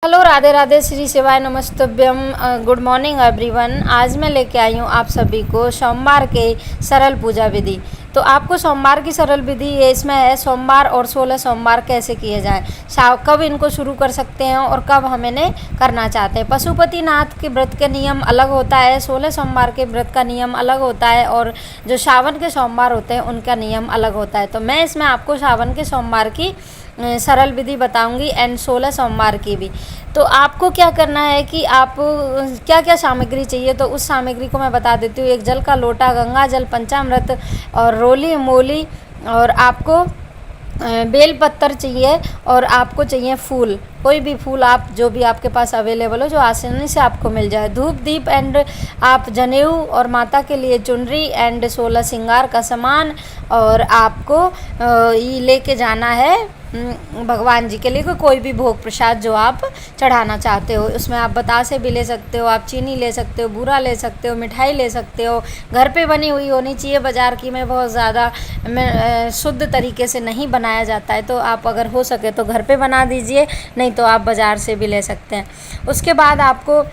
Hello, Radhe Radhe, Shri शिवाय नमस्तुभ्यम। Good morning everyone. आज मैं लेके आई हूँ आप सभी को सोमवार के सरल पूजा विधि। तो आपको सोमवार की सरल विधि ये इसमें है सोमवार और 16 सोमवार कैसे किए जाएं, कब इनको शुरू कर सकते हैं और कब हम इन्हें करना चाहते हैं। पशुपतिनाथ के व्रत के नियम अलग होता है, 16 सोमवार के व्रत का नियम अलग होता है और जो सावन के सोमवार होते हैं उनका नियम अलग होता है। तो मैं इसमें आपको सावन के सोमवार की सरल विधि बताऊंगी एंड 16 सोमवार की भी। तो आपको क्या करना है कि आप क्या क्या सामग्री चाहिए तो उस सामग्री को मैं बता देती हूँ। एक जल का लोटा, गंगा जल, पंचामृत और रोली मूली, और आपको बेल पत्तर चाहिए, और आपको चाहिए फूल, कोई भी फूल आप जो भी आपके पास अवेलेबल हो, जो आसानी से आपको मिल जाए। धूप दीप एंड आप जनेऊ और माता के लिए चुनरी एंड 16 श्रृंगार का सामान, और आपको ये लेके जाना है भगवान जी के लिए कोई भी भोग प्रसाद जो आप चढ़ाना चाहते हो। उसमें आप बतासे भी ले सकते हो, आप चीनी ले सकते हो, बूरा ले सकते हो, मिठाई ले सकते हो। घर पे बनी हुई होनी चाहिए, बाज़ार की में बहुत ज़्यादा शुद्ध तरीके से नहीं बनाया जाता है। तो आप अगर हो सके तो घर पे बना दीजिए, नहीं तो आप बाज़ार से भी ले सकते हैं। उसके बाद आपको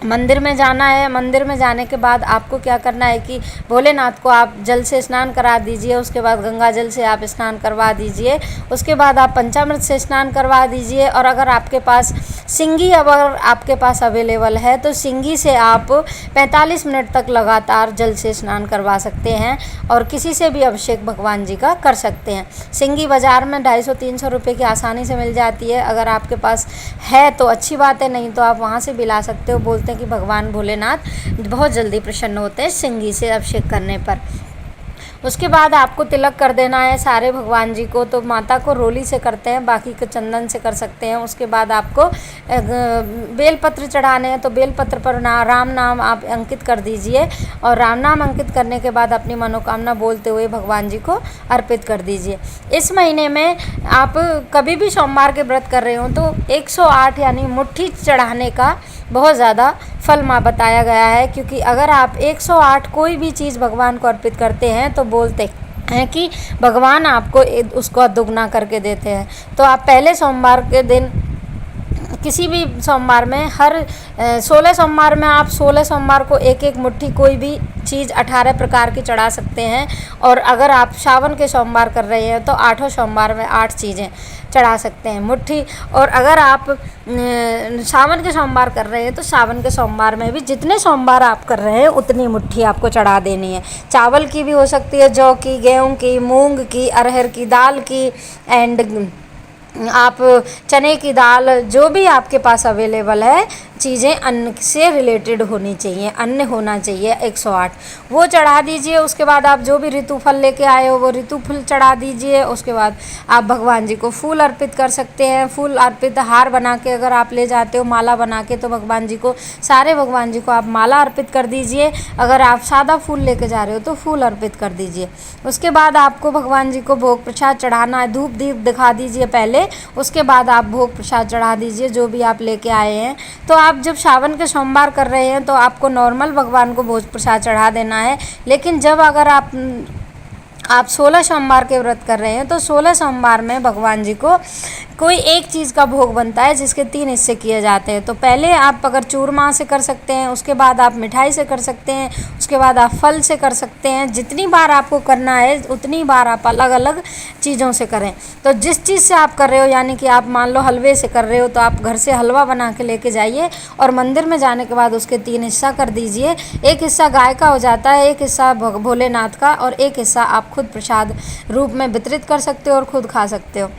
मंदिर में जाना है। मंदिर में जाने के बाद आपको क्या करना है कि भोलेनाथ को आप जल से स्नान करा दीजिए, उसके बाद गंगा जल से आप स्नान करवा दीजिए, उसके बाद आप पंचामृत से स्नान करवा दीजिए। और अगर आपके पास सिंगी अगर आपके पास अवेलेबल है तो सिंगी से आप 45 मिनट तक लगातार जल से स्नान करवा सकते हैं, और किसी से भी अभिषेक भगवान जी का कर सकते हैं। सिंगी बाज़ार में 250-300 रुपये की आसानी से मिल जाती है। अगर आपके पास है तो अच्छी बात है, नहीं तो आप वहाँ से भी ला सकते हो। बोलते कि भगवान भोलेनाथ बहुत जल्दी प्रसन्न होते हैं सिंगी से अभिषेक करने पर। उसके बाद आपको तिलक कर देना है सारे भगवान जी को। तो माता को रोली से करते हैं, बाकी को चंदन से कर सकते हैं। उसके बाद आपको बेलपत्र चढ़ाने हैं, तो बेलपत्र पर राम नाम आप अंकित कर दीजिए, और राम नाम अंकित करने के बाद अपनी मनोकामना बोलते हुए भगवान जी को अर्पित कर दीजिए। इस महीने में आप कभी भी सोमवार के व्रत कर रहे हो तो 108 यानी मुट्ठी चढ़ाने का बहुत ज़्यादा फल बताया गया है, क्योंकि अगर आप 108 कोई भी चीज़ भगवान को अर्पित करते हैं तो बोलते हैं कि भगवान आपको उसको दुगना करके देते हैं। तो आप पहले सोमवार के दिन किसी भी सोमवार में, हर 16 सोमवार में आप 16 सोमवार को एक एक मुट्ठी कोई भी चीज़ 18 प्रकार की चढ़ा सकते हैं। और अगर आप सावन के सोमवार कर रहे हैं तो 8 सोमवार में 8 चीज़ें चढ़ा सकते हैं मुट्ठी। और अगर आप सावन के सोमवार कर रहे हैं तो सावन के सोमवार में भी जितने सोमवार आप कर रहे हैं उतनी मुट्ठी आपको चढ़ा देनी है। चावल की भी हो सकती है, जौ की, गेहूँ की, मूंग की, अरहर की दाल की, एंड आप चने की दाल, जो भी आपके पास अवेलेबल है चीज़ें अन्न से रिलेटेड होनी चाहिए, अन्न होना चाहिए 108, वो चढ़ा दीजिए। उसके बाद आप जो भी ऋतु फल लेके आए हो वो ऋतु फल चढ़ा दीजिए। उसके बाद आप भगवान जी को फूल अर्पित कर सकते हैं। फूल अर्पित हार बना के अगर आप ले जाते हो माला बना के, तो भगवान जी को, सारे भगवान जी को आप माला अर्पित कर दीजिए। अगर आप सादा फूल लेके जा रहे हो तो फूल अर्पित कर दीजिए। उसके बाद आपको भगवान जी को भोग प्रसाद चढ़ाना है। धूप दीप दिखा दीजिए पहले, उसके बाद आप भोग प्रसाद चढ़ा दीजिए जो भी आप लेके आए हैं। तो आप जब सावन के सोमवार कर रहे हैं तो आपको नॉर्मल भगवान को भोग प्रसाद चढ़ा देना है। लेकिन जब अगर आप 16 सोमवार के व्रत कर रहे हैं तो 16 सोमवार में भगवान जी को कोई एक चीज़ का भोग बनता है जिसके 3 हिस्से किए जाते हैं। तो पहले आप अगर चूरमा से कर सकते हैं, उसके बाद आप मिठाई से कर सकते हैं, उसके बाद आप फल से कर सकते हैं। जितनी बार आपको करना है उतनी बार आप अलग अलग चीज़ों से करें। तो जिस चीज़ से आप कर रहे हो, यानी कि आप मान लो हलवे से कर रहे हो तो आप घर से हलवा बना के लेके जाइए, और मंदिर में जाने के बाद उसके 3 हिस्सा कर दीजिए। एक हिस्सा गाय का हो जाता है, एक हिस्सा भोलेनाथ का, और एक हिस्सा आप खुद प्रसाद रूप में वितरित कर सकते हो और खुद खा सकते हो।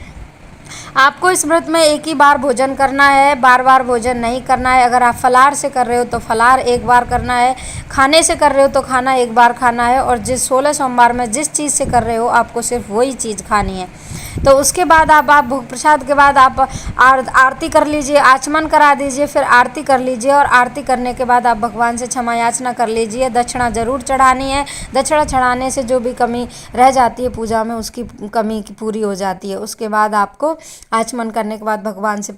आपको इस व्रत में एक ही बार भोजन करना है, बार बार भोजन नहीं करना है। अगर आप फलाहार से कर रहे हो तो फलाहार एक बार करना है, खाने से कर रहे हो तो खाना एक बार खाना है, और जिस 16 सोमवार में जिस चीज़ से कर रहे हो आपको सिर्फ वही चीज़ खानी है। तो उसके बाद आप भोग प्रसाद के बाद आप आरती कर लीजिए, आचमन करा दीजिए, फिर आरती कर लीजिए, और आरती करने के बाद आप भगवान से क्षमा याचना कर लीजिए। दक्षिणा ज़रूर चढ़ानी है। दक्षिणा चढ़ाने से जो भी कमी रह जाती है पूजा में उसकी कमी पूरी हो जाती है। उसके बाद आपको आचमन करने के बाद भगवान से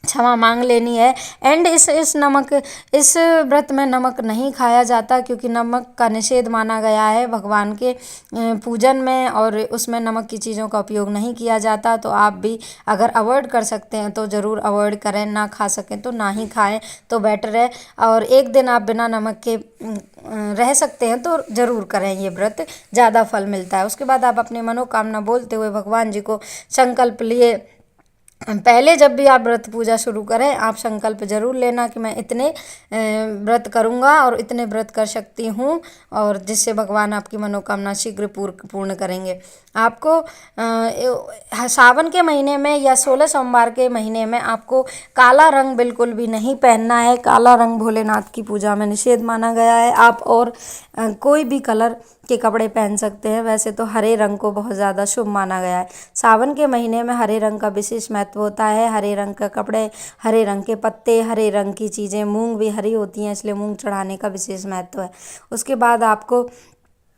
क्षमा मांग लेनी है। एंड इस व्रत में नमक नहीं खाया जाता, क्योंकि नमक का निषेध माना गया है भगवान के पूजन में, और उसमें नमक की चीज़ों का उपयोग नहीं किया जाता। तो आप भी अगर अवॉइड कर सकते हैं तो ज़रूर अवॉइड करें, ना खा सकें तो ना ही खाएं तो बेटर है। और एक दिन आप बिना नमक के रह सकते हैं तो ज़रूर करें ये व्रत, ज़्यादा फल मिलता है। उसके बाद आप अपनी मनोकामना बोलते हुए भगवान जी को संकल्प लिए। पहले जब भी आप व्रत पूजा शुरू करें, आप संकल्प जरूर लेना कि मैं इतने व्रत करूँगा और इतने व्रत कर सकती हूँ, और जिससे भगवान आपकी मनोकामना शीघ्र पूर्ण करेंगे। आपको सावन के महीने में या 16 सोमवार के महीने में आपको काला रंग बिल्कुल भी नहीं पहनना है। काला रंग भोलेनाथ की पूजा में निषेध माना गया है। आप और कोई भी कलर के कपड़े पहन सकते हैं। वैसे तो हरे रंग को बहुत ज़्यादा शुभ माना गया है। सावन के महीने में हरे रंग का विशेष महत्व होता है। हरे रंग का कपड़े, हरे रंग के पत्ते, हरे रंग की चीज़ें, मूंग भी हरी होती हैं, इसलिए मूंग चढ़ाने का विशेष महत्व है। उसके बाद आपको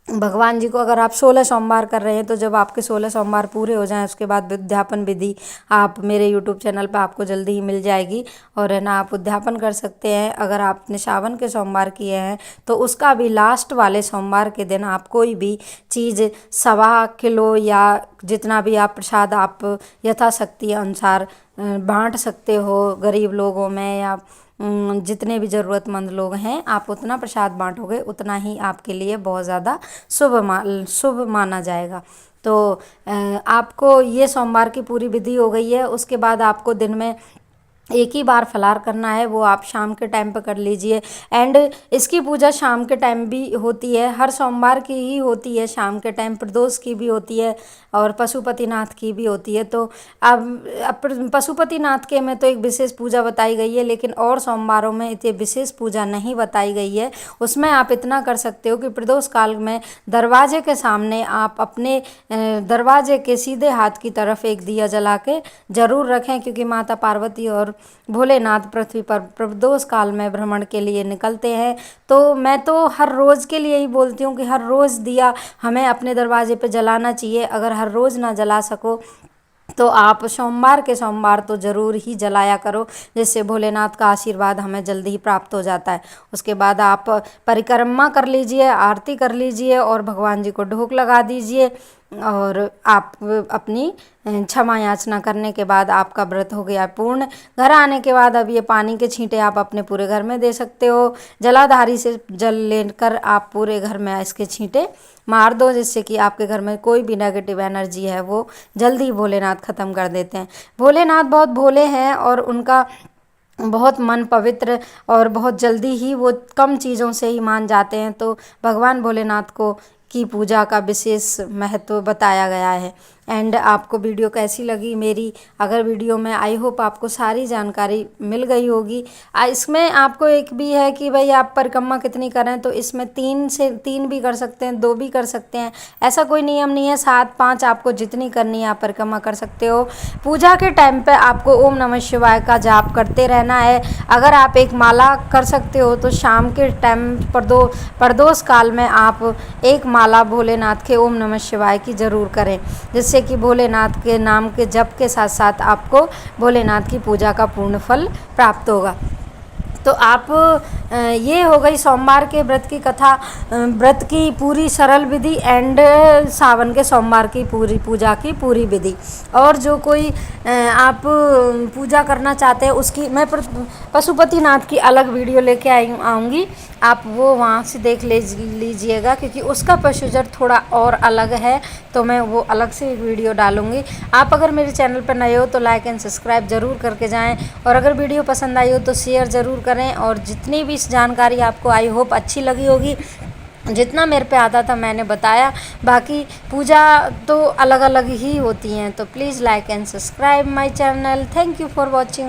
भगवान जी को, अगर आप 16 सोमवार कर रहे हैं तो जब आपके 16 सोमवार पूरे हो जाएं, उसके बाद उद्यापन विधि आप मेरे यूट्यूब चैनल पर आपको जल्दी ही मिल जाएगी, और है ना आप उद्यापन कर सकते हैं। अगर आपने सावन के सोमवार किए हैं तो उसका भी लास्ट वाले सोमवार के दिन आप कोई भी चीज़ 1.25 किलो या जितना भी आप प्रसाद आप यथाशक्ति अनुसार बांट सकते हो गरीब लोगों में, या जितने भी ज़रूरतमंद लोग हैं, आप उतना प्रसाद बांटोगे उतना ही आपके लिए बहुत ज़्यादा शुभ माना जाएगा। तो आपको ये सोमवार की पूरी विधि हो गई है। उसके बाद आपको दिन में एक ही बार फलार करना है, वो आप शाम के टाइम पर कर लीजिए। एंड इसकी पूजा शाम के टाइम भी होती है, हर सोमवार की ही होती है शाम के टाइम। प्रदोष की भी होती है और पशुपतिनाथ की भी होती है। तो अब पशुपतिनाथ के में तो एक विशेष पूजा बताई गई है, लेकिन और सोमवारों में इतनी विशेष पूजा नहीं बताई गई है। उसमें आप इतना कर सकते हो कि प्रदोष काल में दरवाजे के सामने आप अपने दरवाजे के सीधे हाथ की तरफ एक दिया जला के ज़रूर रखें, क्योंकि माता पार्वती और भोलेनाथ पृथ्वी पर प्रदोष काल में भ्रमण के लिए निकलते हैं। तो मैं तो हर रोज़ के लिए ही बोलती हूँ कि हर रोज़ दिया हमें अपने दरवाजे पे जलाना चाहिए। अगर हर रोज़ ना जला सको तो आप सोमवार के सोमवार तो ज़रूर ही जलाया करो, जिससे भोलेनाथ का आशीर्वाद हमें जल्दी ही प्राप्त हो जाता है। उसके बाद आप परिक्रमा कर लीजिए, आरती कर लीजिए और भगवान जी को ढोक लगा दीजिए, और आप अपनी क्षमा याचना करने के बाद आपका व्रत हो गया पूर्ण। घर आने के बाद अब ये पानी के छींटे आप अपने पूरे घर में दे सकते हो। जलाधारी से जल लेकर आप पूरे घर में इसके छींटे मार दो, जिससे कि आपके घर में कोई भी नेगेटिव एनर्जी है वो जल्दी भोलेनाथ ख़त्म कर देते हैं। भोलेनाथ बहुत भोले हैं और उनका बहुत मन पवित्र, और बहुत जल्दी ही वो कम चीज़ों से ही मान जाते हैं। तो भगवान भोलेनाथ को की पूजा का विशेष महत्व बताया गया है। एंड आपको वीडियो कैसी लगी मेरी? अगर वीडियो में आई होप आपको सारी जानकारी मिल गई होगी। इसमें आपको एक भी है कि भाई आप परिक्रमा कितनी करें, तो इसमें 3 भी कर सकते हैं, 2 भी कर सकते हैं, ऐसा कोई नियम नहीं है। 7, 5 आपको जितनी करनी है आप परिक्रमा कर सकते हो। पूजा के टाइम पे आपको ओम नमः शिवाय का जाप करते रहना है। अगर आप एक माला कर सकते हो तो शाम के टाइम प्रदोष काल में आप एक माला भोलेनाथ के ओम नमः शिवाय की ज़रूर करें, जिससे कि भोलेनाथ के नाम के जप के साथ साथ आपको भोलेनाथ की पूजा का पूर्ण फल प्राप्त होगा। तो आप ये हो गई सोमवार के व्रत की कथा, व्रत की पूरी सरल विधि, एंड सावन के सोमवार की पूरी पूजा की पूरी विधि। और जो कोई आप पूजा करना चाहते हैं उसकी मैं पशुपतिनाथ की अलग वीडियो लेके आऊँगी, आप वो वहाँ से देख लीजिएगा, क्योंकि उसका प्रोसीजर थोड़ा और अलग है, तो मैं वो अलग से वीडियो डालूँगी। आप अगर मेरे चैनल पर नए हो तो लाइक एंड सब्सक्राइब ज़रूर करके जाएं, और अगर वीडियो पसंद आई हो तो शेयर ज़रूर करें। और जितनी भी जानकारी आपको आई होप अच्छी लगी होगी, जितना मेरे पे आता था मैंने बताया। बाकी पूजा तो अलग अलग ही होती हैं। तो please like and subscribe my channel. Thank you for watching.